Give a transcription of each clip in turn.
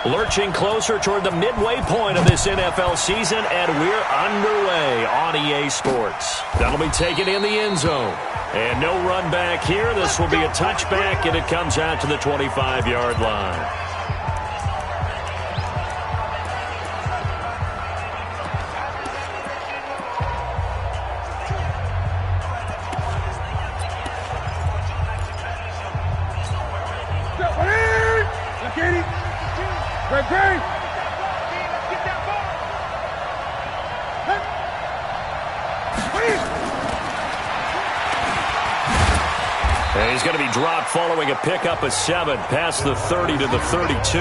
Lurching closer toward the midway point of this NFL season, and we're underway on EA Sports. That'll be taken in the end zone. And no run back here. This will be a touchback, and it comes out to the 25-yard line. And he's going to be dropped following a pickup of 7 past the 30 to the 32.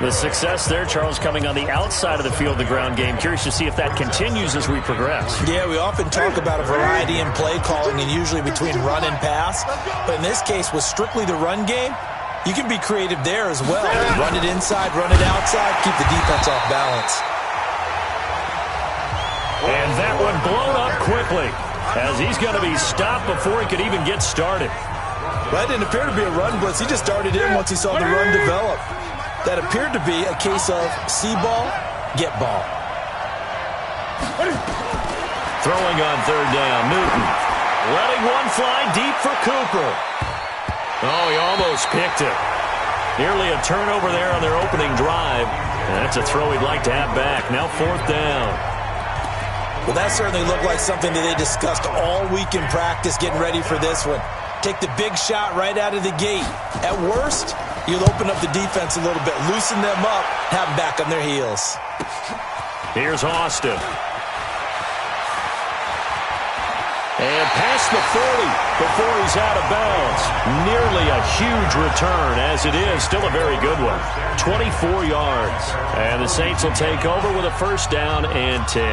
The success there, Charles, coming on the outside of the field, the ground game. Curious to see if that continues as we progress. Yeah, we often talk about a variety in play calling and usually between run and pass. But in this case, with strictly the run game, you can be creative there as well. Run it inside, run it outside, keep the defense off balance. And that one blown up quickly, as he's going to be stopped before he could even get started. That didn't appear to be a run blitz. He just started in once he saw the run develop. That appeared to be a case of see ball, get ball. Throwing on third down, Newton. Letting one fly deep for Cooper. Oh, he almost picked it. Nearly a turnover there on their opening drive. And that's a throw he'd like to have back. Now 4th down. Well, that certainly looked like something that they discussed all week in practice getting ready for this one. Take the big shot right out of the gate. At worst, you'll open up the defense a little bit, loosen them up, have them back on their heels. Here's Austin. And past the 40 before he's out of bounds. Nearly a huge return, as it is. Still a very good one. 24 yards. And the Saints will take over with a 1st down and 10.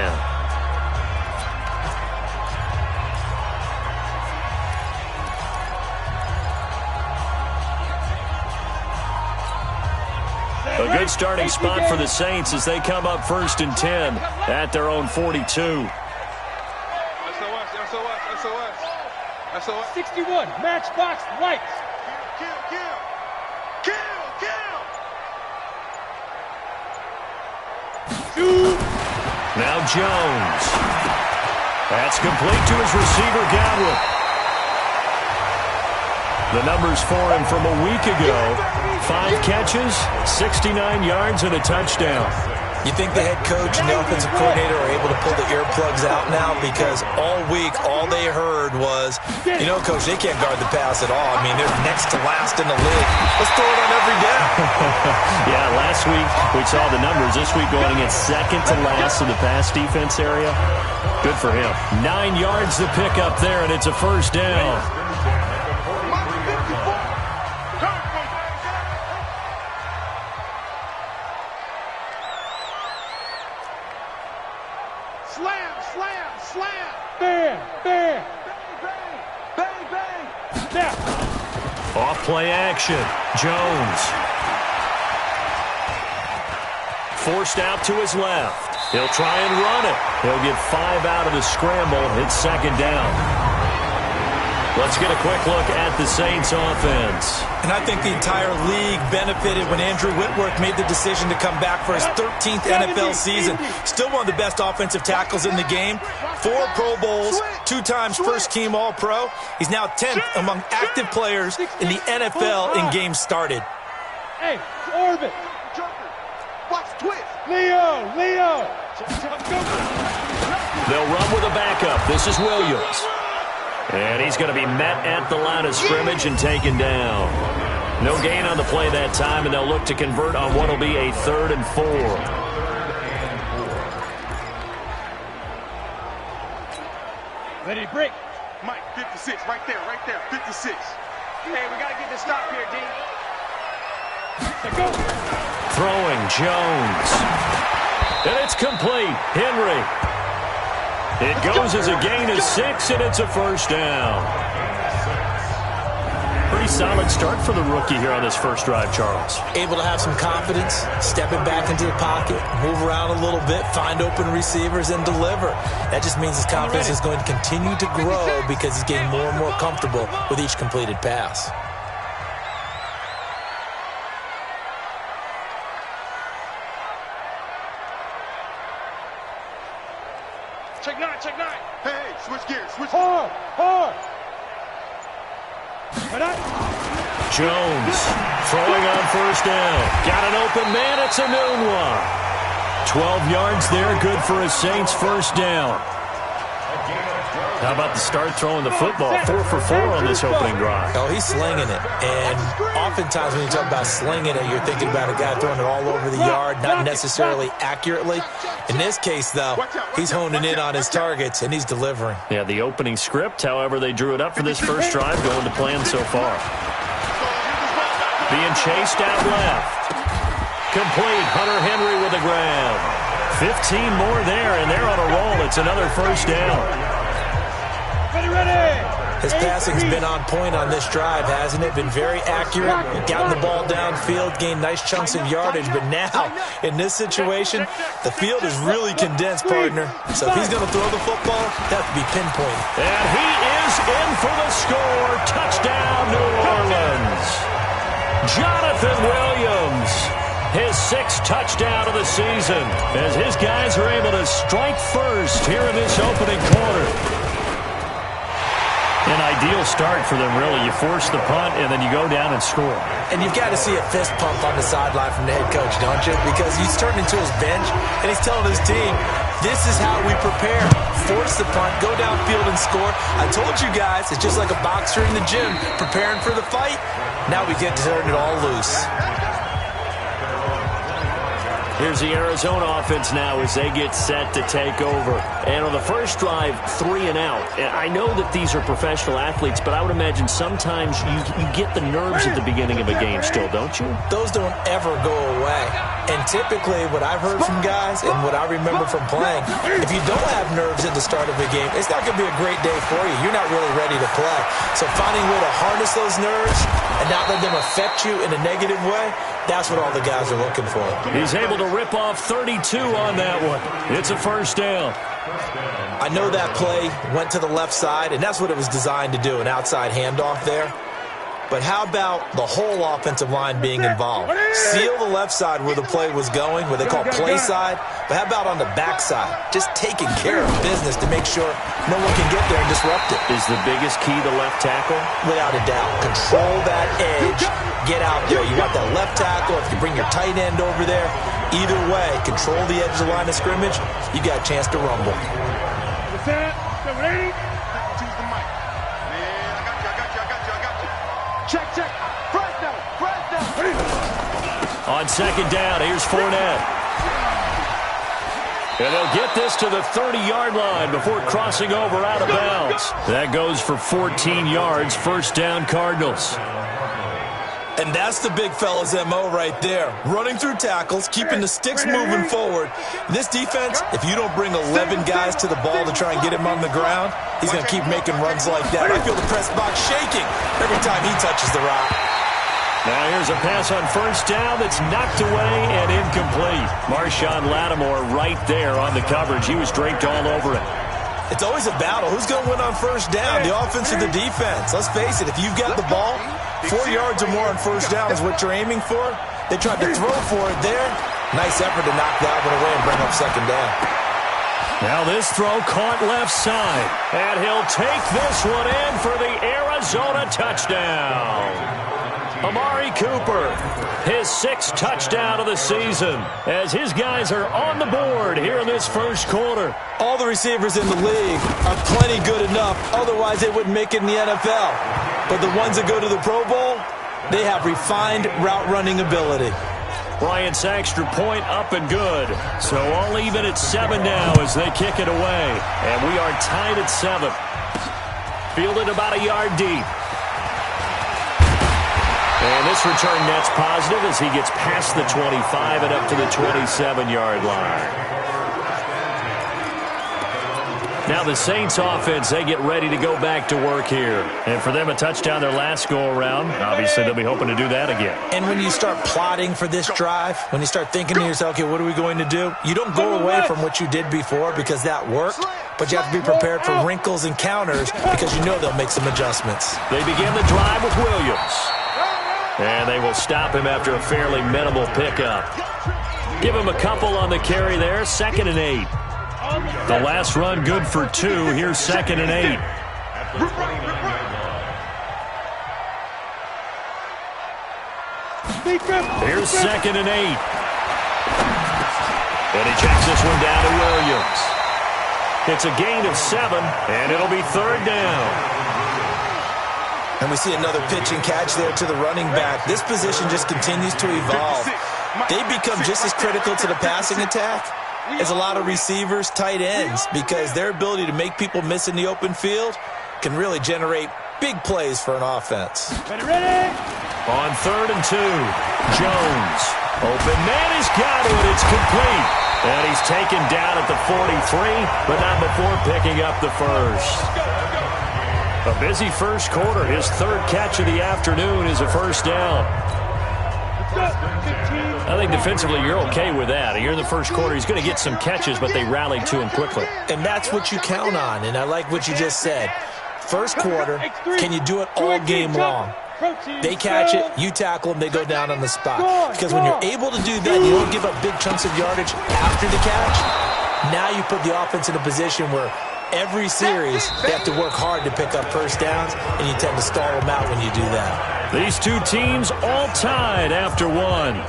A good starting spot for the Saints as they come up 1st and 10 at their own 42. SOS. 61, matchbox lights. Kill. Now Jones. That's complete to his receiver, Godwin. The numbers for him from a week ago. 5 catches, 69 yards, and a touchdown. You think the head coach and the offensive coordinator are able to pull the earplugs out now? Because all week, all they heard was, you know, Coach, they can't guard the pass at all. I mean, they're next to last in the league. Let's throw it on every down. Yeah, last week we saw the numbers. This week going against second to last in the pass defense area. Good for him. 9 yards to pick up there, and it's a 1st down. Off play action. Jones. Forced out to his left. He'll try and run it. He'll get 5 out of the scramble. It's 2nd down. Let's get a quick look at the Saints offense. And I think the entire league benefited when Andrew Whitworth made the decision to come back for his 13th NFL season. Still one of the best offensive tackles in the game. 4 Pro Bowls, 2 times first-team All-Pro. He's now 10th among active players in the NFL in games started. Hey, orbit. Watch twist. Leo. They'll run with a backup. This is Williams. And he's going to be met at the line of scrimmage and taken down. No gain on the play that time, and they'll look to convert on what will be a 3rd and 4. Ready to break. Mike, 56, right there, 56. Hey, we got to get this stop here, D. Let's go. Throwing Jones. And it's complete. Henry. It goes as a gain of 6, and it's a 1st down. Pretty solid start for the rookie here on this first drive, Charles. Able to have some confidence, stepping back into the pocket, move around a little bit, find open receivers, and deliver. That just means his confidence is going to continue to grow because he's getting more and more comfortable with each completed pass. check 9. Hey, switch gears, switch gears. Hard. Jones throwing on first down. Got an open man. It's a Nunwa. 12 yards there. Good for a Saints first down. How about the start throwing the football? 4 for 4 on this opening drive. Oh, he's slinging it. And oftentimes when you talk about slinging it, you're thinking about a guy throwing it all over the yard, not necessarily accurately. In this case, though, he's honing in on his targets, and he's delivering. Yeah, the opening script, however, they drew it up for this first drive, going to plan so far. Being chased out left. Complete. Hunter Henry with the grab. 15 more there, and they're on a roll. It's another first down. His passing's been on point on this drive, hasn't it? Been very accurate. Gotten the ball downfield, gained nice chunks of yardage. But now, in this situation, the field is really condensed, partner. So if he's going to throw the football, it has to be pinpointed. And he is in for the score. Touchdown, New Orleans. Jonathan Williams, his 6th touchdown of the season, as his guys are able to strike first here in this opening quarter. An ideal start for them, really. You force the punt, and then you go down and score. And you've got to see a fist pump on the sideline from the head coach, don't you? Because he's turning to his bench, and he's telling his team, this is how we prepare. Force the punt, go downfield and score. I told you guys, it's just like a boxer in the gym preparing for the fight. Now we get to turn it all loose. Here's the Arizona offense now as they get set to take over. And on the first drive, 3 and out. And I know that these are professional athletes, but I would imagine sometimes you get the nerves at the beginning of a game still, don't you? Those don't ever go away. And typically what I've heard from guys and what I remember from playing, if you don't have nerves at the start of a game, it's not going to be a great day for you. You're not really ready to play. So finding a way to harness those nerves and not let them affect you in a negative way, that's what all the guys are looking for. He's able to rip off 32 on that one. It's a first down. I know that play went to the left side, and that's what it was designed to do, an outside handoff there. But how about the whole offensive line being involved? Seal the left side where the play was going, what they call play side. But how about on the back side? Just taking care of business to make sure no one can get there and disrupt it. Is the biggest key the left tackle? Without a doubt. Control that edge. Get out there. You got that left tackle. If you bring your tight end over there, either way, control the edge of the line of scrimmage, you got a chance to rumble. Check. Press down. On second down, here's Fournette. And they'll get this to the 30-yard line before crossing over out of bounds. That goes for 14 yards. First down, Cardinals. And that's the big fella's MO right there. Running through tackles, keeping the sticks moving forward. This defense, if you don't bring 11 guys to the ball to try and get him on the ground, he's going to keep making runs like that. I feel the press box shaking every time he touches the rock. Now here's a pass on first down that's knocked away and incomplete. Marshawn Lattimore right there on the coverage. He was draped all over it. It's always a battle. Who's going to win on first down, the offense or the defense? Let's face it, if you've got the ball, 4 yards or more on first down is what you're aiming for. They tried to throw for it there. Nice effort to knock that one away and bring up second down. Now this throw caught left side. And he'll take this one in for the Arizona touchdown. Amari Cooper, his 6th touchdown of the season, as his guys are on the board here in this first quarter. All the receivers in the league are plenty good enough, otherwise they wouldn't make it in the NFL. But the ones that go to the Pro Bowl, they have refined route running ability. Brian Saxter point up and good. So all even at 7 now as they kick it away. And we are tied at 7. Fielded about a yard deep. And this return net's positive as he gets past the 25 and up to the 27-yard line. Now the Saints offense, they get ready to go back to work here. And for them, a touchdown their last go-around. Obviously, they'll be hoping to do that again. And when you start plotting for this drive, when you start thinking to yourself, okay, what are we going to do? You don't go away from what you did before because that worked. But you have to be prepared for wrinkles and counters because you know they'll make some adjustments. They begin the drive with Williams. And they will stop him after a fairly minimal pickup. Give him a couple on the carry there. 2nd and 8. The last run good for 2. Here's 2nd and 8. Here's 2nd and 8. And he checks this one down to Williams. It's a gain of 7, and it'll be 3rd down. And we see another pitch and catch there to the running back. This position just continues to evolve. They become just as critical to the passing attack as a lot of receivers, tight ends, because their ability to make people miss in the open field can really generate big plays for an offense. Ready? On 3rd and 2, Jones. Open man has got it. It's complete. And he's taken down at the 43, but not before picking up the first. A busy first quarter. His 3rd catch of the afternoon is a first down. I think defensively you're okay with that. You're in the first quarter. He's going to get some catches, but they rallied to him quickly. And that's what you count on, and I like what you just said. First quarter, can you do it all game long? They catch it, you tackle them, they go down on the spot. Because when you're able to do that, you don't give up big chunks of yardage after the catch. Now you put the offense in a position where every series they have to work hard to pick up first downs, and you tend to stall them out when you do that. These two teams all tied after 1. Here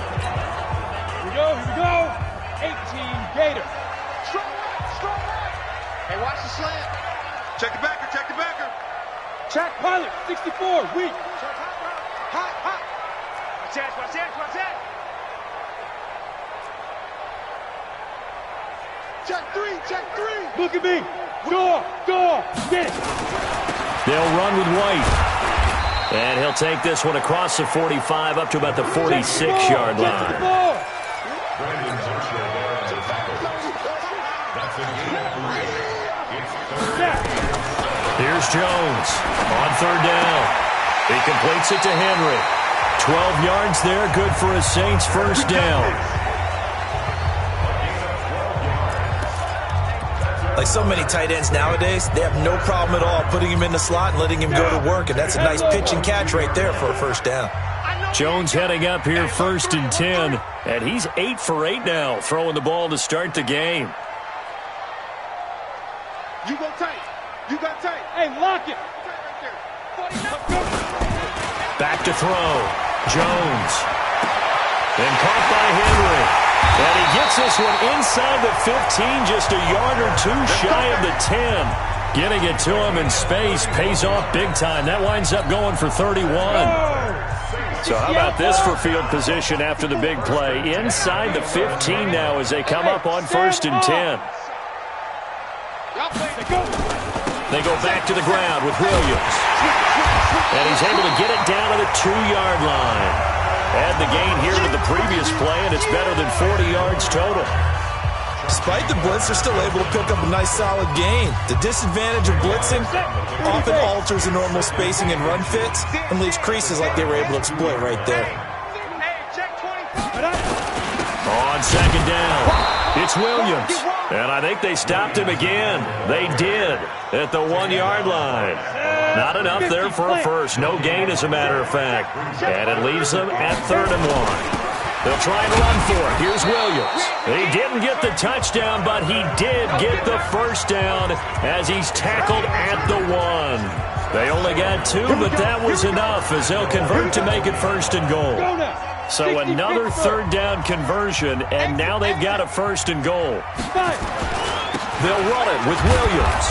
we go. 18 Gator. Hey, watch the slant. Check the backer. Track pilot, 64, weak. Hot. Watch that. Check 3. Look at me. Door, get it. They'll run with White. And he'll take this one across the 45 up to about the 46-yard line. Here's Jones on 3rd down. He completes it to Henry. 12 yards there, good for a Saints first down. Like so many tight ends nowadays, they have no problem at all putting him in the slot and letting him go to work, and that's a nice pitch and catch right there for a first down. Jones heading up here 1st and 10, and he's 8 for 8 now, throwing the ball to start the game. You go tight. Hey, lock it. Back to throw. Jones. And caught by Henry. And he gets this one inside the 15, just a yard or 2 shy of the 10. Getting it to him in space pays off big time. That winds up going for 31. So how about this for field position after the big play? Inside the 15 now as they come up on 1st and 10. They go back to the ground with Williams. And he's able to get it down to the 2-yard line. Add the gain here to the previous play, and it's better than 40 yards total. Despite the blitz, they're still able to pick up a nice solid gain. The disadvantage of blitzing often alters the normal spacing and run fits and leaves creases like they were able to exploit right there. On 2nd down, it's Williams. And I think they stopped him again. They did at the 1-yard line. Not enough there for a first. No gain, as a matter of fact. And it leaves them at 3rd and 1. They'll try and run for it. Here's Williams. He didn't get the touchdown, but he did get the first down as he's tackled at the 1. They only got 2, but that was enough as they'll convert to make it 1st and goal. So another 3rd down conversion, and now they've got a 1st and goal. They'll run it with Williams.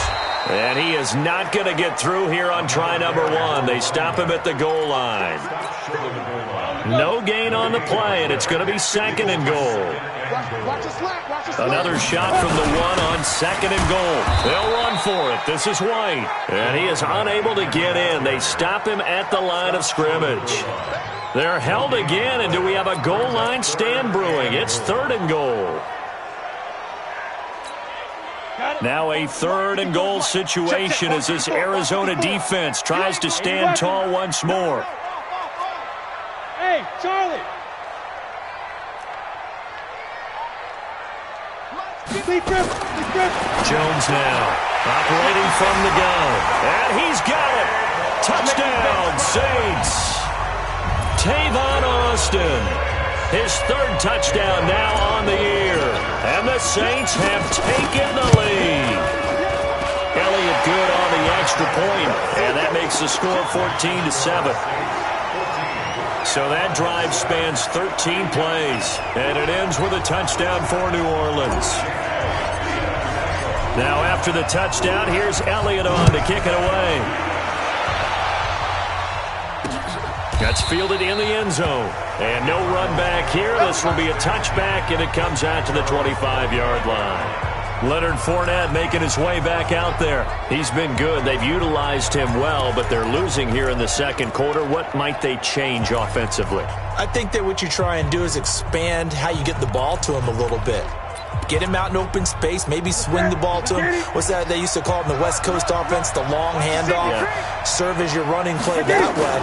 And he is not going to get through here on try number 1. They stop him at the goal line. No gain on the play, and it's going to be 2nd and goal. Another shot from the 1 on 2nd and goal. They'll run for it. This is White. And he is unable to get in. They stop him at the line of scrimmage. They're held again, and do we have a goal line stand brewing? It's 3rd and goal. Now a 3rd and goal situation as this Arizona defense tries to stand tall once more. Hey, Charlie. Jones now operating from the gun. And he's got it. Touchdown, Saints. Tavon Austin. His third touchdown now on the year. And the Saints have taken the lead. Elliott good on the extra point, and that makes the score 14-7. So that drive spans 13 plays, and it ends with a touchdown for New Orleans. Now after the touchdown, here's Elliott on to kick it away. That's fielded in the end zone. And no run back here. This will be a touchback, and it comes out to the 25-yard line. Leonard Fournette making his way back out there. He's been good. They've utilized him well, but they're losing here in the second quarter. What might they change offensively? I think that what you try and do is expand how you get the ball to him a little bit. Get him out in open space, maybe swing the ball to him. What's that they used to call it in the West Coast offense, the long handoff? Yeah. Serve as your running play that way,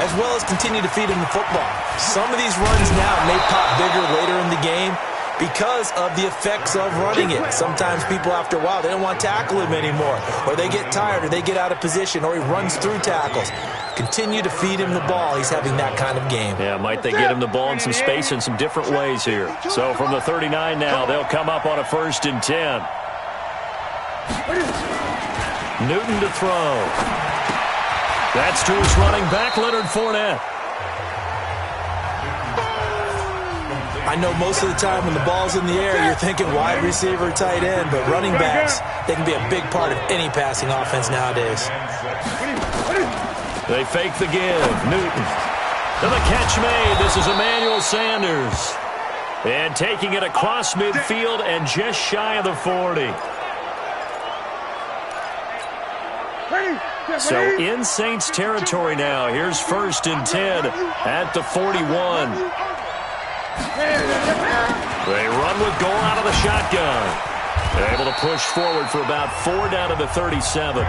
as well as continue to feed him the football. Some of these runs now may pop bigger later in the game because of the effects of running it. Sometimes people, after a while, they don't want to tackle him anymore, or they get tired, or they get out of position, or he runs through tackles. Continue to feed him the ball. He's having that kind of game. Yeah, might they get him the ball in some space in some different ways here. So from the 39 now, they'll come up on a 1st and 10. Newton to throw. That's to his running back, Leonard Fournette. I know most of the time when the ball's in the air, you're thinking wide receiver, tight end, but running backs, they can be a big part of any passing offense nowadays. They fake the give. Newton. And the catch made. This is Emmanuel Sanders. And taking it across midfield and just shy of the 40. So in Saints territory now. Here's 1st and 10 at the 41. They run with goal out of the shotgun. They're able to push forward for about 4 down to the 37.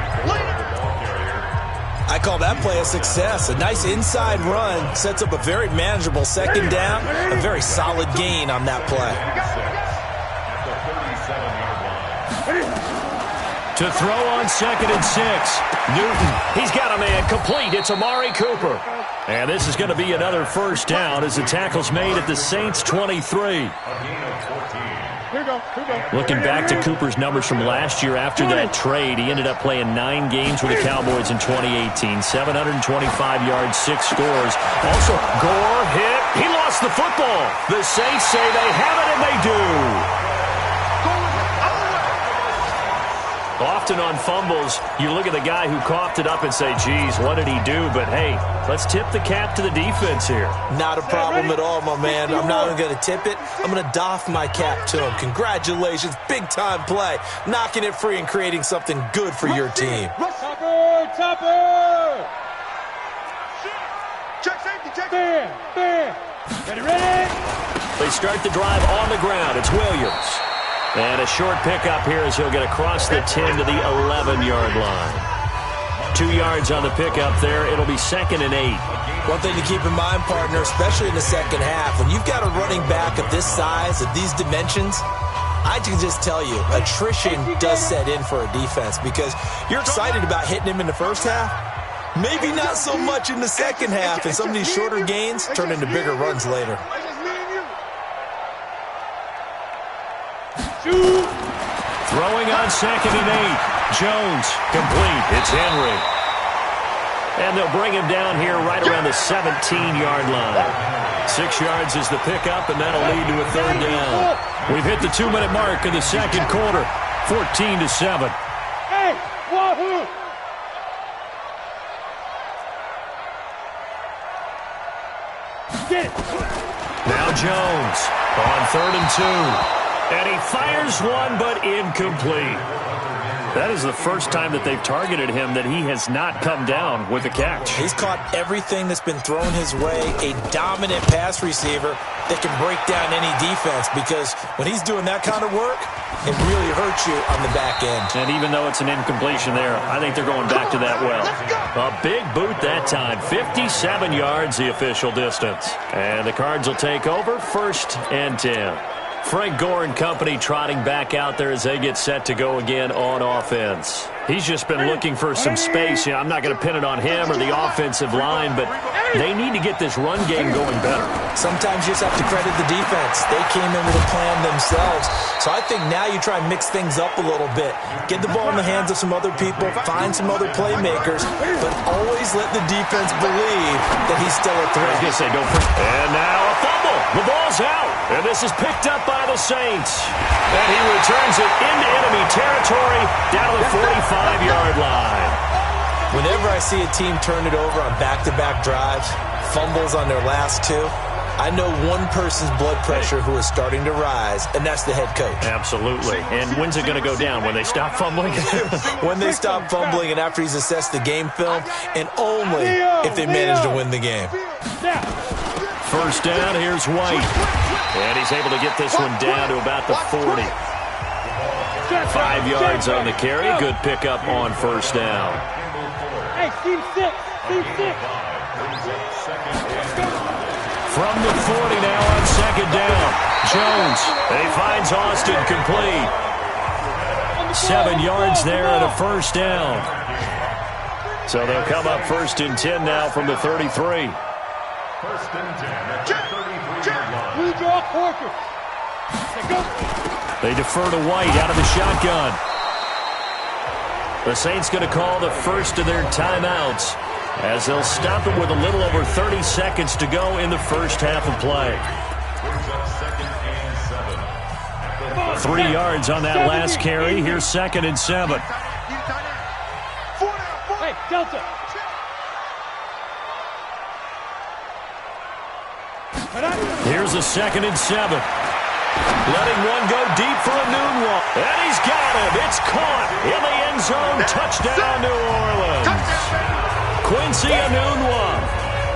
I call that play a success. A nice inside run sets up a very manageable 2nd down. A very solid gain on that play. To throw on 2nd and 6. Newton, he's got a man complete. It's Amari Cooper. And this is going to be another 1st down as the tackle's made at the Saints 23. Looking back to Cooper's numbers from last year after that trade, he ended up playing 9 games with the Cowboys in 2018. 725 yards, 6 scores. Also, Gore hit. He lost the football. The Saints say they have it, and they do. Often on fumbles, you look at the guy who coughed it up and say, geez, what did he do? But, hey, let's tip the cap to the defense here. Not a problem at all, my man. I'm not even going to tip it. I'm going to doff my cap to him. Congratulations. Big-time play. Knocking it free and creating something good for your team. Topper! Check safety, check. Bam! Ready? They start the drive on the ground. It's Williams. And a short pickup here as he'll get across the 10 to the 11-yard line. 2 yards on the pickup there. It'll be 2nd and 8. One thing to keep in mind, partner, especially in the second half, when you've got a running back of this size, of these dimensions, I can just tell you, attrition does set in for a defense because you're excited about hitting him in the first half. Maybe not so much in the second half, and some of these shorter gains turn into bigger runs later. Throwing on 2nd and 8. Jones complete. It's Henry. And they'll bring him down here right around the 17-yard line. 6 yards is the pickup, and that'll lead to a 3rd down. We've hit the 2-minute mark in the second quarter. 14-7. Hey, wahoo! Get it. Now Jones on 3rd and 2. And he fires one, but incomplete. That is the first time that they've targeted him that he has not come down with a catch. He's caught everything that's been thrown his way. A dominant pass receiver that can break down any defense because when he's doing that kind of work, it really hurts you on the back end. And even though it's an incompletion there, I think they're going back to that well. A big boot that time. 57 yards the official distance. And the Cards will take over 1st and 10. Frank Gore and company trotting back out there as they get set to go again on offense. He's just been looking for some space. You know, I'm not going to pin it on him or the offensive line, but they need to get this run game going better. Sometimes you just have to credit the defense. They came in with a plan themselves. So I think now you try and mix things up a little bit. Get the ball in the hands of some other people, find some other playmakers, but always let the defense believe that he's still a threat. I was going to say, don't forget. And now a fumble. The ball's out. And this is picked up by the Saints. And he returns it into enemy territory down to the 45-yard line. Whenever I see a team turn it over on back-to-back drives, fumbles on their last two, I know one person's blood pressure who is starting to rise, and that's the head coach. Absolutely. And when's it going to go down? When they stop fumbling? When they stop fumbling and after he's assessed the game film, and only if they manage to win the game. First down, here's White. And he's able to get this one down to about the 40. 5 yards on the carry. Good pickup on first down. Hey, team six. Team six. From the 40 now on second down. Jones. And he finds Austin complete. 7 yards there and a first down. So they'll come up first and 10 now from the 33. First and 10 at the 33-yard line. We draw quarters. Go. They defer to White out of the shotgun. The Saints going to call the first of their timeouts as they'll stop it with a little over 30 seconds to go in the first half of play. 3 yards on that last carry. Here's second and 7. Hey, Delta. Here's a second and 7. Letting one go deep for a noon one. And he's got him. It's caught in the end zone. Touchdown, New Orleans. Quincy Enunwa,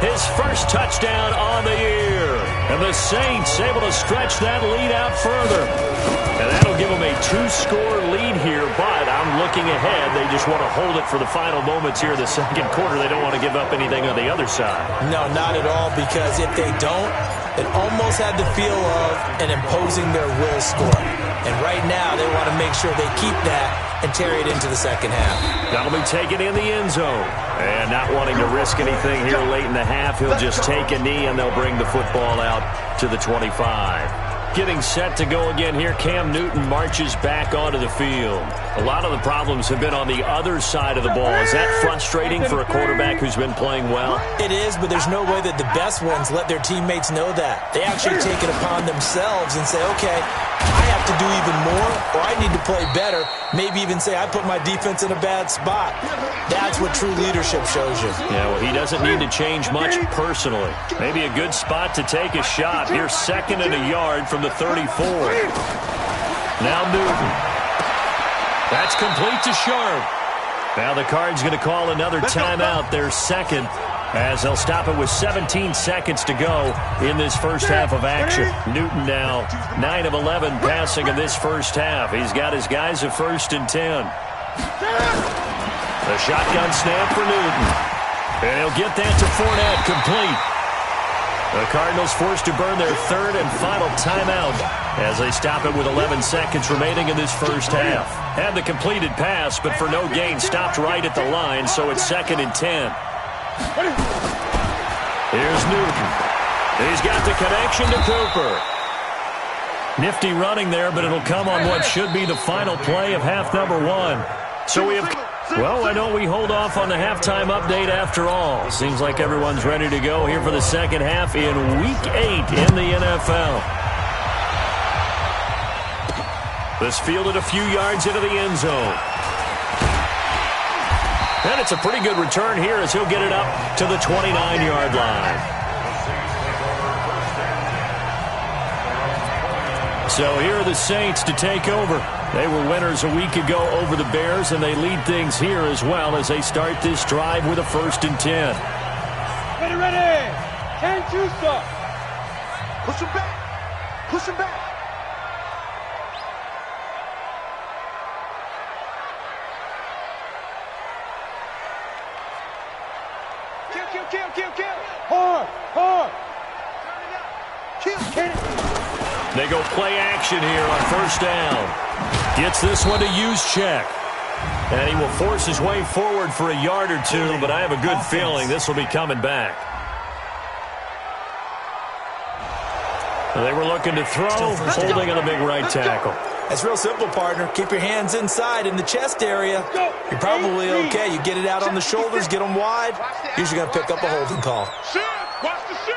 his first touchdown on the year. And the Saints able to stretch that lead out further. And that'll give them a 2-score lead here, but I'm looking ahead. They just want to hold it for the final moments here in the second quarter. They don't want to give up anything on the other side. No, not at all, because if they don't, it almost had the feel of an imposing their will score. And right now, they want to make sure they keep that and carry it into the second half. That'll be taken in the end zone. And not wanting to risk anything here late in the half, he'll just take a knee and they'll bring the football out to the 25. Getting set to go again here, Cam Newton marches back onto the field. A lot of the problems have been on the other side of the ball. Is that frustrating for a quarterback who's been playing well? It is, but there's no way that the best ones let their teammates know that. They actually take it upon themselves and say, okay, I have to do even more, or I need to play better. Maybe even say, I put my defense in a bad spot. That's what true leadership shows you. Yeah, well, he doesn't need to change much personally. Maybe a good spot to take a shot. Here's second and a yard from the 34. Now Newton. That's complete to Sharp. Now the Cards going to call another timeout, their second, as they'll stop it with 17 seconds to go in this first half of action. Newton now 9 of 11 passing in this first half. He's got his guys at first and 10. The shotgun snap for Newton. And he'll get that to Fournette, complete. The Cardinals forced to burn their third and final timeout as they stop it with 11 seconds remaining in this first half. Had the completed pass, but for no gain, stopped right at the line, so it's second and 10. Here's Newton. He's got the connection to Cooper. Nifty running there, but it'll come on what should be the final play of half number 1. So we have... Well, why don't we hold off on the halftime update after all? Seems like everyone's ready to go here for the second half in Week 8 in the NFL. This fielded a few yards into the end zone. And it's a pretty good return here as he'll get it up to the 29-yard line. So here are the Saints to take over. They were winners a week ago over the Bears, and they lead things here as well as they start this drive with a first and 10. Ready, ready. 10 Juicer. Push him back. Push him back. Kill. Hard. Kill. They go play action here on first down. Gets this one to Juszczyk. And he will force his way forward for a yard or two, but I have a good feeling this will be coming back. They were looking to throw, holding on the big right tackle. That's real simple, partner. Keep your hands inside in the chest area. You're probably okay. You get it out on the shoulders, get them wide. Usually going to pick up a holding call. Watch the shit.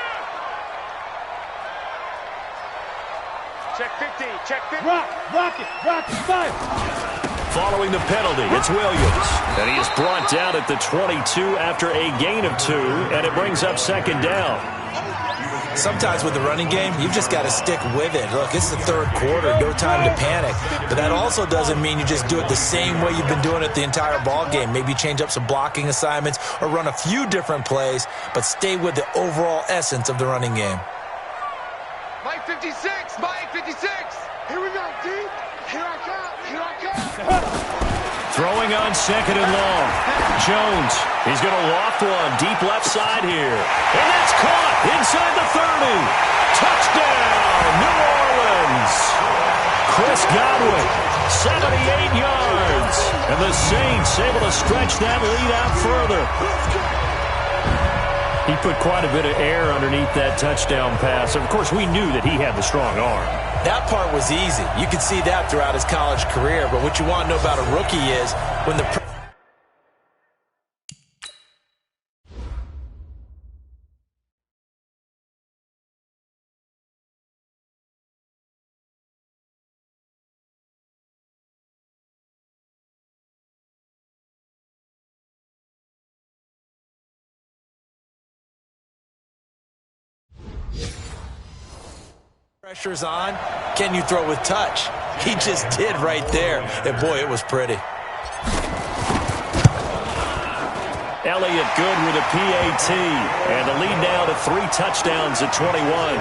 Check 15, check 15. Rock it, 5. Following the penalty, it's Williams. And he is brought down at the 22 after a gain of 2, and it brings up second down. Sometimes with the running game, you've just got to stick with it. Look, it's the third quarter, no time to panic. But that also doesn't mean you just do it the same way you've been doing it the entire ball game. Maybe change up some blocking assignments or run a few different plays, but stay with the overall essence of the running game. Mike 56, Mike 56. Here we go, D. Here I come. Throwing on second and long. Jones, he's going to loft one deep left side here. And that's caught inside the 30. Touchdown, New Orleans. Chris Godwin, 78 yards. And the Saints able to stretch that lead out further. He put quite a bit of air underneath that touchdown pass. Of course, we knew that he had the strong arm. That part was easy. You could see that throughout his college career. But what you want to know about a rookie is when the pressure's on, can you throw with touch? He just did right there. And boy, it was pretty. Elliott good with a PAT. And the lead now to 3 touchdowns at 21.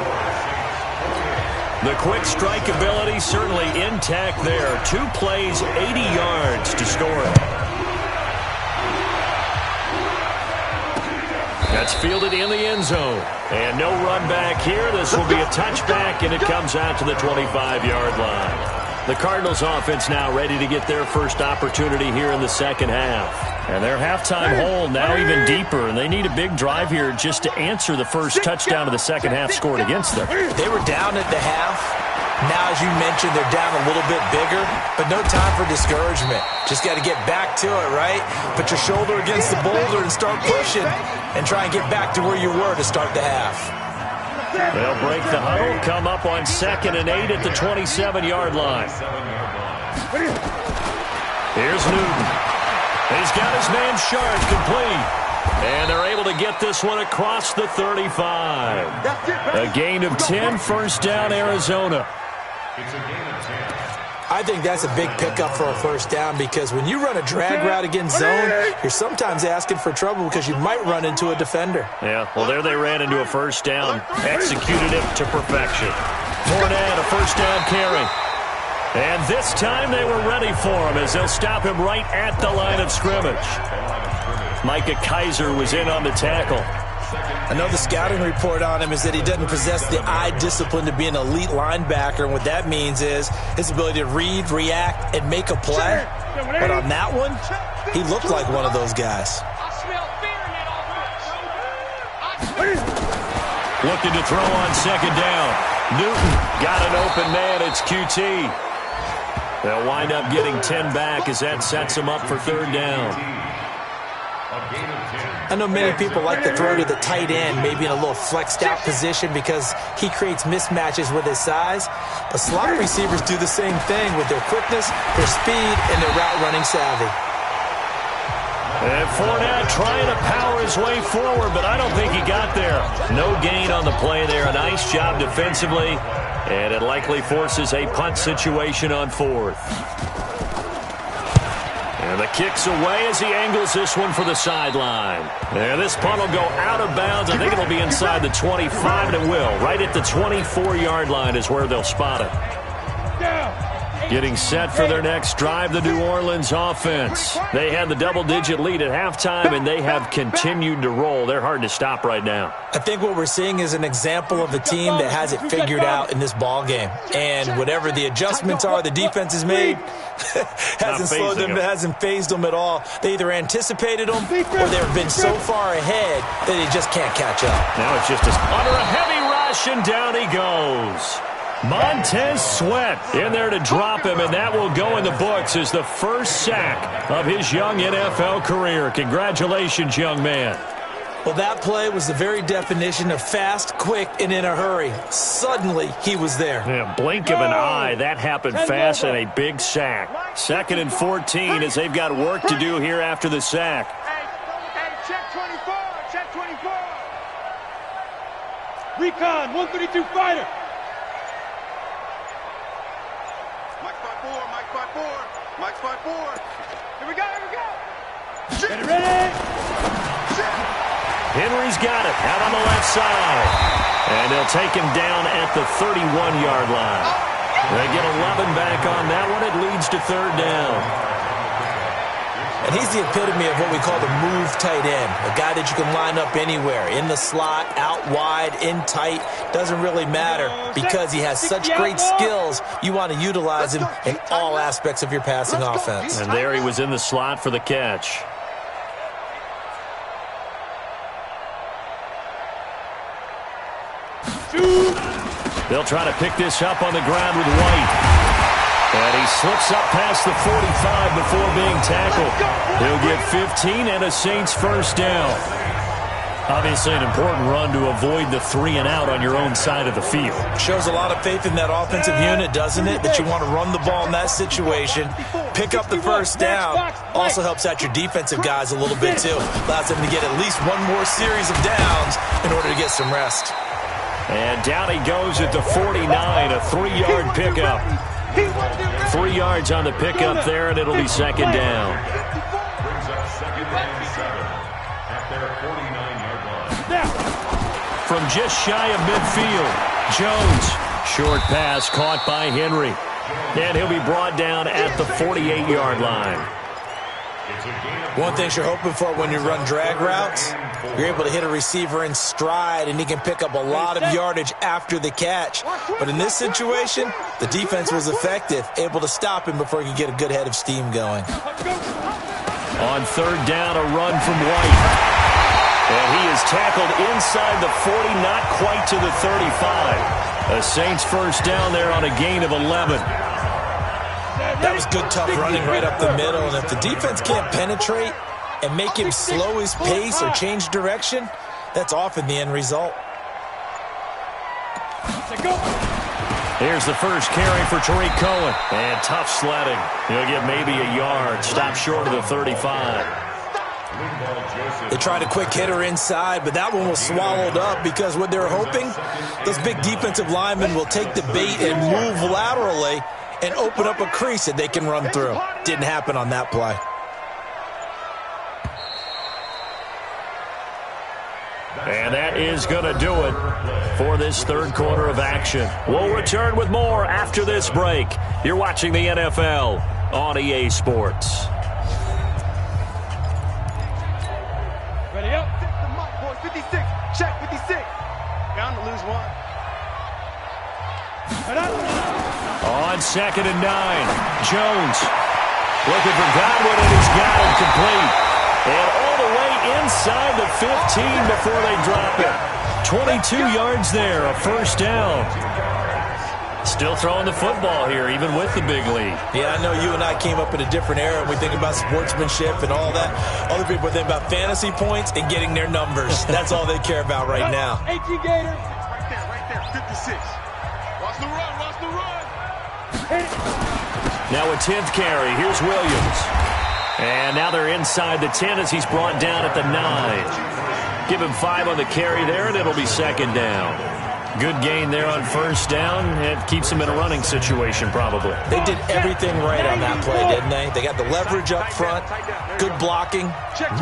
The quick strike ability certainly intact there. 2 plays, 80 yards to score it. That's fielded in the end zone. And no run back here. This will be a touchback, and it comes out to the 25-yard line. The Cardinals offense now ready to get their first opportunity here in the second half. And their halftime hole now even deeper, and they need a big drive here just to answer the first touchdown of the second half scored against them. They were down at the half. Now, as you mentioned, they're down a little bit bigger, but no time for discouragement. Just got to get back to it, right? Put your shoulder against the boulder and start pushing and try and get back to where you were to start the half. They'll break the huddle, come up on 2nd and 8 at the 27-yard line. Here's Newton. He's got his man Sharp complete. And they're able to get this one across the 35. A gain of 10, first down, Arizona. I think that's a big pickup for a first down because when you run a drag route against zone, you're sometimes asking for trouble because you might run into a defender. Yeah, well, there they ran into a first down, executed it to perfection. Toretto, a first down carry. And this time they were ready for him as they'll stop him right at the line of scrimmage. Micah Kaiser was in on the tackle. I know the scouting report on him is that he doesn't possess the eye discipline to be an elite linebacker, and what that means is his ability to read, react, and make a play. But on that one, he looked like one of those guys. Looking to throw on second down. Newton got an open man. It's QT. They'll wind up getting 10 back as that sets them up for third down. I know many people like to throw to the tight end, maybe in a little flexed out position because he creates mismatches with his size. But slot receivers do the same thing with their quickness, their speed, and their route running savvy. And Fournette trying to power his way forward, but I don't think he got there. No gain on the play there. A nice job defensively, and it likely forces a punt situation on 4th. And the kick's away as he angles this one for the sideline. And this punt will go out of bounds. I think it'll be inside the 25, and it will. Right at the 24-yard line is where they'll spot it. Down. Getting set for their next drive, the New Orleans offense. They had the double-digit lead at halftime, and they have continued to roll. They're hard to stop right now. I think what we're seeing is an example of a team that has it figured out in this ball game. And whatever the adjustments are the defense has made hasn't slowed them, hasn't phased them at all. They either anticipated them or they've been so far ahead that they just can't catch up. Now it's just under a heavy rush, and down he goes. Montez Sweat in there to drop him, and that will go in the books as the first sack of his young NFL career. Congratulations, young man. Well, that play was the very definition of fast, quick, and in a hurry. Suddenly, he was there. Yeah, blink of an eye. That happened fast, and a big sack. 2nd and 14 as they've got work to do here after the sack. Hey, check 24, check 24. Recon, 132 fighter. Mike 5-4. Here we go. Get it ready. Henry's got it out on the left side. And they'll take him down at the 31-yard line. They get 11 back on that one. It leads to 3rd down. And he's the epitome of what we call the move tight end. A guy that you can line up anywhere. In the slot, out wide, in tight. Doesn't really matter because he has such great skills. You want to utilize him in all aspects of your passing offense. And there he was in the slot for the catch. They'll try to pick this up on the ground with White. And he slips up past the 45 before being tackled. He'll get 15 and a Saints first down. Obviously an important run to avoid the 3 and out on your own side of the field. Shows a lot of faith in that offensive unit, doesn't it? That you want to run the ball in that situation. Pick up the first down. Also helps out your defensive guys a little bit too. Allows them to get at least one more series of downs in order to get some rest. And down he goes at the 49, a 3-yard pickup. 3 yards on the pickup there, and it'll be 2nd down. Brings up 2nd and 7 at their 49-yard line. From just shy of midfield, Jones. Short pass caught by Henry. And he'll be brought down at the 48-yard line. One thing you're hoping for when you run drag routes, you're able to hit a receiver in stride, and he can pick up a lot of yardage after the catch. But in this situation, the defense was effective, able to stop him before he could get a good head of steam going. On 3rd down, a run from White. And he is tackled inside the 40, not quite to the 35. A Saints first down there on a gain of 11. That was good, tough running right up the middle. And if the defense can't penetrate and make him slow his pace or change direction, that's often the end result. Here's the first carry for Tariq Cohen. And tough sledding. He'll get maybe a yard. Stop short of the 35. They tried a quick hitter inside, but that one was swallowed up because what they're hoping, those big defensive linemen will take the bait and move laterally and open up a crease that they can run through. Didn't happen on that play. And that is going to do it for this 3rd quarter of action. We'll return with more after this break. You're watching the NFL on EA Sports. Ready up. 56, check 56. Bound to lose one. On 2nd and 9, Jones looking for Godwin, and he's got him complete. And all the way inside the 15 before they drop it. 22 yards there, a first down. Still throwing the football here, even with the big lead. Yeah, I know you and I came up in a different era, and we think about sportsmanship and all that. Other people think about fantasy points and getting their numbers. That's all they care about right now. 18 Gator. Right there, 56. Watch the run, watch the run. Now a 10th carry. Here's Williams. And now they're inside the 10 as he's brought down at the 9. Give him 5 on the carry there, and it'll be 2nd down. Good gain there on first down. It keeps them in a running situation, probably. They did everything right on that play, didn't they? They got the leverage up front, good blocking,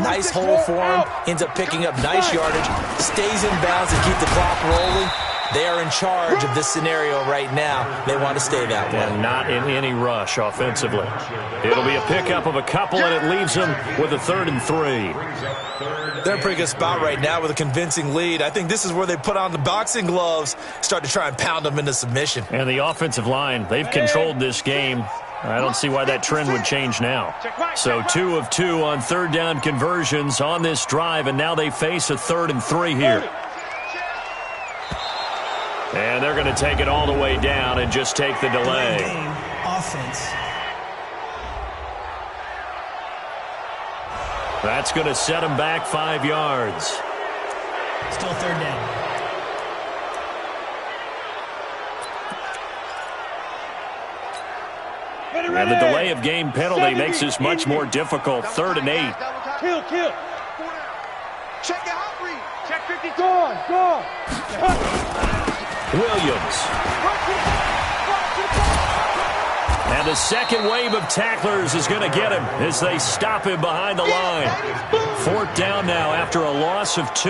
nice hole for him, ends up picking up nice yardage, stays in bounds to keep the clock rolling. They are in charge of this scenario right now. They want to stay that way. And not in any rush offensively. It'll be a pickup of a couple, and it leaves them with a 3rd and 3. They're in a pretty good spot right now with a convincing lead. I think this is where they put on the boxing gloves, start to try and pound them into submission. And the offensive line, they've controlled this game. I don't see why that trend would change now. So 2 of 2 on 3rd down conversions on this drive, and now they face a 3rd and 3 here. And they're going to take it all the way down and just take the delay. Game offense. That's going to set them back 5 yards. Still 3rd down. And the delay of game penalty makes this much more difficult. 3rd and 8. Kill. Check out, read. Check 50. Gone. Williams. And the second wave of tacklers is going to get him as they stop him behind the line. 4th down now after a loss of 2.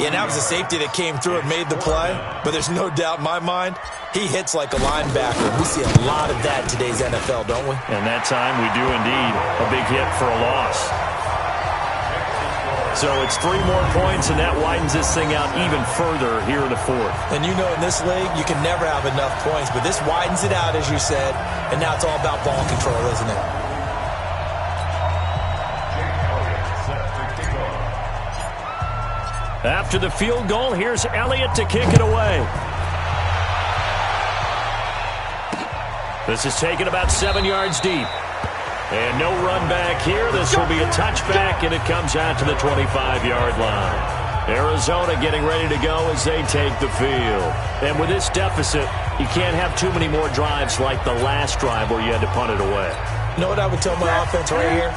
Yeah, that was a safety that came through and made the play, but there's no doubt in my mind, he hits like a linebacker. We see a lot of that in today's NFL, don't we? And that time we do indeed. A big hit for a loss. So it's 3 more points, and that widens this thing out even further here in the 4th. And you know in this league, you can never have enough points, but this widens it out, as you said, and now it's all about ball control, isn't it? After the field goal, here's Elliott to kick it away. This is taken about 7 yards deep. And no run back here. This will be a touchback, and it comes out to the 25-yard line. Arizona getting ready to go as they take the field. And with this deficit, you can't have too many more drives like the last drive where you had to punt it away. You know what I would tell my offense right here?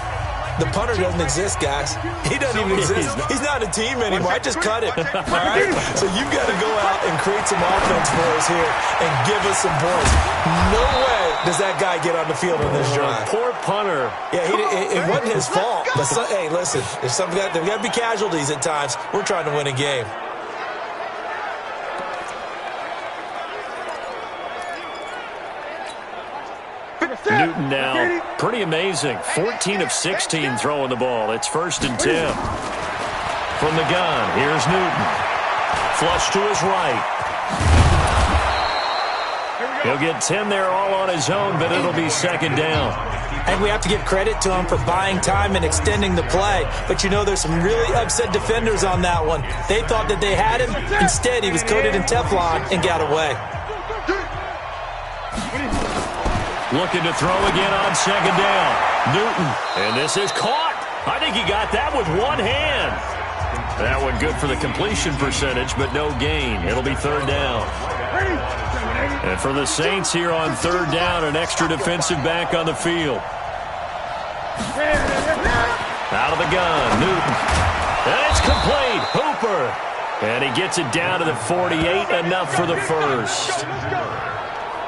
The punter doesn't exist, guys. He doesn't even exist. He's not a team anymore. I just cut it. All right? So you've got to go out and create some offense for us here and give us some points. No way does that guy get on the field in this drive. Poor punter. Yeah, it wasn't his fault. But hey, listen, there's got to be casualties at times. We're trying to win a game. Newton now, pretty amazing. 14 of 16 throwing the ball. It's 1st and 10. From the gun, here's Newton. Flush to his right. He'll get 10 there all on his own, but it'll be 2nd down. And we have to give credit to him for buying time and extending the play. But you know, there's some really upset defenders on that one. They thought that they had him. Instead, he was coated in Teflon and got away. Looking to throw again on 2nd down. Newton, and this is caught. I think he got that with one hand. That one good for the completion percentage, but no gain. It'll be 3rd down. And for the Saints here on 3rd down, an extra defensive back on the field. Out of the gun, Newton. And it's complete. Hooper. And he gets it down to the 48, enough for the first.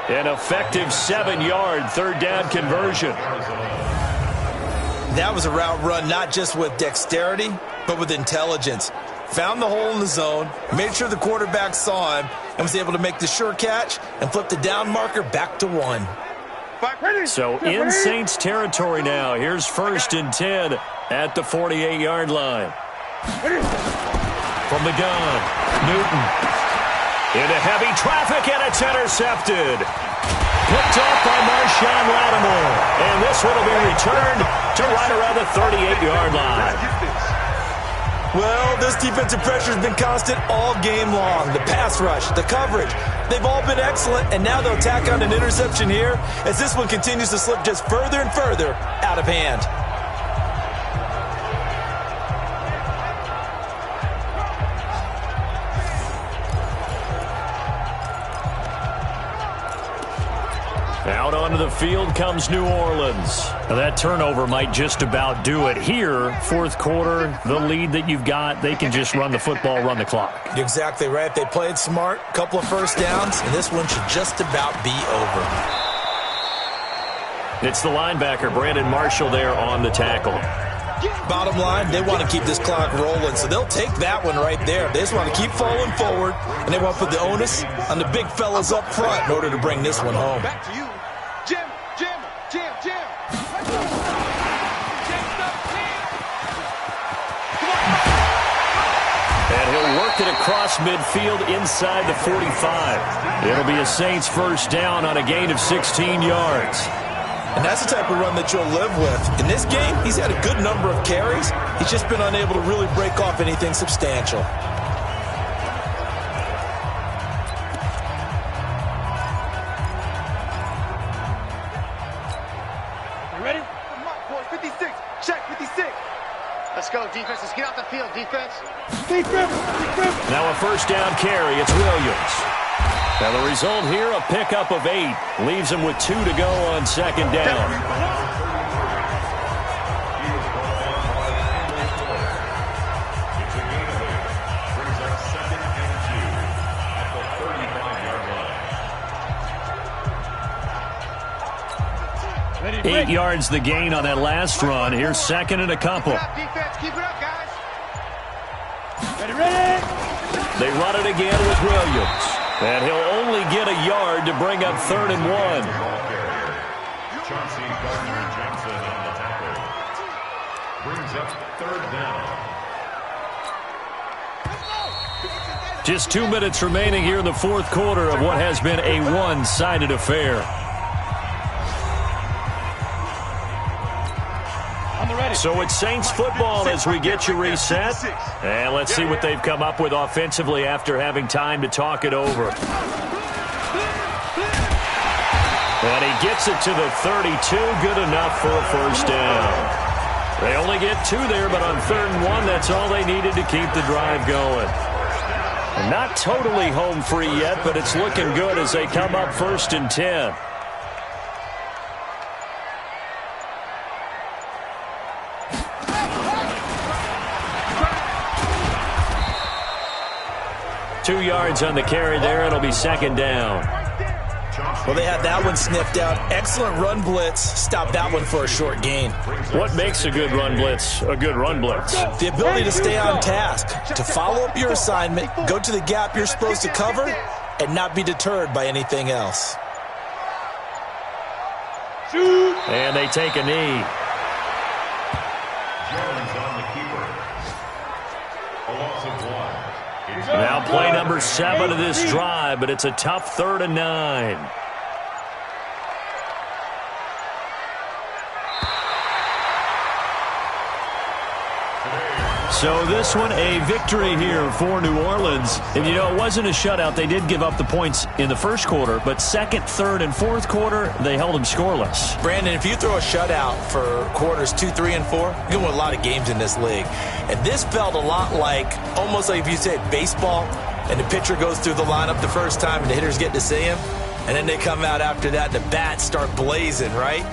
An effective 7-yard 3rd down conversion. That was a route run not just with dexterity, but with intelligence. Found the hole in the zone, made sure the quarterback saw him, and was able to make the sure catch and flip the down marker back to 1. So in Saints territory now. Here's 1st and 10 at the 48-yard line. From the gun, Newton. Into heavy traffic, and it's intercepted. Picked off by Marshawn Lattimore. And this one will be returned to right around the 38-yard line. Well, this defensive pressure has been constant all game long. The pass rush, the coverage, they've all been excellent, and now they'll tack on an interception here as this one continues to slip just further and further out of hand. Out onto the field comes New Orleans. Now that turnover might just about do it here. 4th quarter, the lead that you've got, they can just run the football, run the clock. Exactly right. They played smart, couple of 1st downs, and this one should just about be over. It's the linebacker, Brandon Marshall, there on the tackle. Bottom line, they want to keep this clock rolling, so they'll take that one right there. They just want to keep falling forward, and they want to put the onus on the big fellas up front in order to bring this one home. Back to you. Jam, jam, jam, jam. And he'll work it across midfield inside the 45. It'll be a Saints first down on a gain of 16 yards. And that's the type of run that you'll live with. In this game, he's had a good number of carries. He's just been unable to really break off anything substantial. You ready? Mark, boy, 56. Check, 56. Let's go, defense. Let's get out the field, defense. Defense. Now a first down carry. It's Williams. Now the result here, a pickup of 8. Leaves him with 2 to go on second down. Ready, 8 yards the gain on that last run. Here's second and a couple. Keep it up, defense. Keep it up, guys. Ready, ready. They run it again with Williams. And he'll only get a yard to bring up 3rd and 1. Chauncey Gardner-Johnson on the tackle. Brings up 3rd down. Just 2 minutes remaining here in the 4th quarter of what has been a one-sided affair. On the ready. So it's Saints football as we get you reset. And let's see what they've come up with offensively after having time to talk it over. And he gets it to the 32. Good enough for a first down. They only get 2 there, but on 3rd and 1, that's all they needed to keep the drive going. Not totally home free yet, but it's looking good as they come up 1st and 10. Two yards on the carry there. It'll be second down. Well, they had that one sniffed out. Excellent run blitz. Stop that one for a short gain. What makes a good run blitz a good run blitz? The ability to stay on task, to follow up your assignment, go to the gap you're supposed to cover, and not be deterred by anything else. Shoot. And they take a knee. Jones on the keeper. A loss of 1. Now play number 7 of this drive, but it's a tough 3rd and 9. So this one, a victory here for New Orleans. And, you know, it wasn't a shutout. They did give up the points in the first quarter, but 2nd, 3rd, and 4th quarter, they held them scoreless. Brandon, if you throw a shutout for quarters 2, 3, and 4, you're going to win a lot of games in this league. And this felt a lot like, almost like if you said baseball, and the pitcher goes through the lineup the first time, and the hitters get to see him, and then they come out after that, and the bats start blazing, right?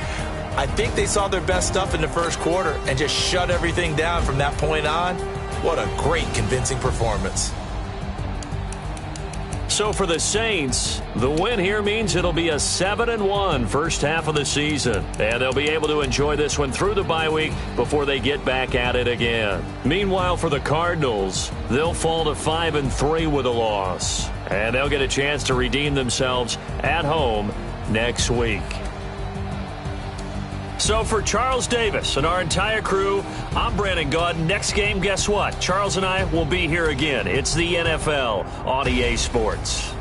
I think they saw their best stuff in the first quarter and just shut everything down from that point on. What a great, convincing performance. So for the Saints, the win here means it'll be a 7-1 first half of the season. And they'll be able to enjoy this one through the bye week before they get back at it again. Meanwhile, for the Cardinals, they'll fall to 5-3 with a loss. And they'll get a chance to redeem themselves at home next week. So for Charles Davis and our entire crew, I'm Brandon Gaudin. Next game, guess what? Charles and I will be here again. It's the NFL on EA Sports.